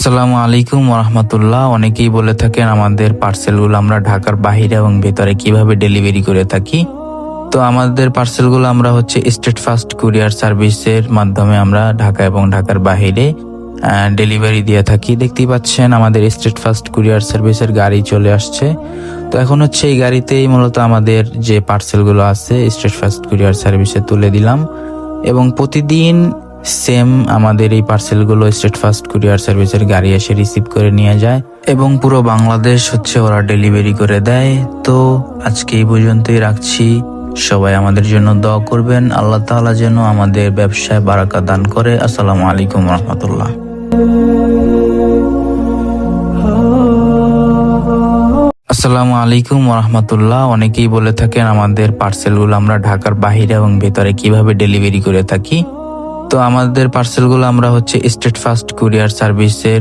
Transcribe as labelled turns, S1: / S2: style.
S1: আসসালামু আলাইকুম ওরহমতুল্লাহ। অনেকেই বলে থাকেন আমাদের পার্সেলগুলো আমরা ঢাকার বাইরে এবং ভেতরে কিভাবে ডেলিভারি করে থাকি। তো আমাদের পার্সেলগুলো আমরা স্টেট ফাস্ট কুরিয়ার সার্ভিসের মাধ্যমে আমরা ঢাকা এবং ঢাকার বাইরে ডেলিভারি দিয়ে থাকি। দেখতেই পাচ্ছেন আমাদের স্টেট ফাস্ট কুরিয়ার সার্ভিসের গাড়ি চলে আসছে। তো এখন এই গাড়িতেই মূলত আমাদের যে পার্সেলগুলো আছে স্টেট ফাস্ট কুরিয়ার সার্ভিসে তুলে দিলাম এবং প্রতিদিন সেম আমাদের এই পার্সেলগুলো স্টেট ফাস্ট কুরিয়ার সার্ভিসের গাড়ি এসে রিসিভ করে নিয়ে যায় এবং পুরো বাংলাদেশ ওরা ডেলিভারি করে দেয়। তো আজকে এই পর্যন্তই রাখছি। সবাই আমাদের জন্য দোয়া করবেন, আল্লাহ তাআলা যেন আমাদের ব্যবসায় বারাকা দান করে। আসসালামু আলাইকুম রহমতুল্লাহ। আসসালামু আলাইকুম ওরহমতুল্লাহ। অনেকেই বলে থাকেন আমাদের পার্সেলগুলো আমরা ঢাকার বাইরে এবং ভেতরে কিভাবে ডেলিভারি করে থাকি। তো আমাদের পার্সেলগুলো আমরা স্টেট ফাস্ট কুরিয়ার সার্ভিসের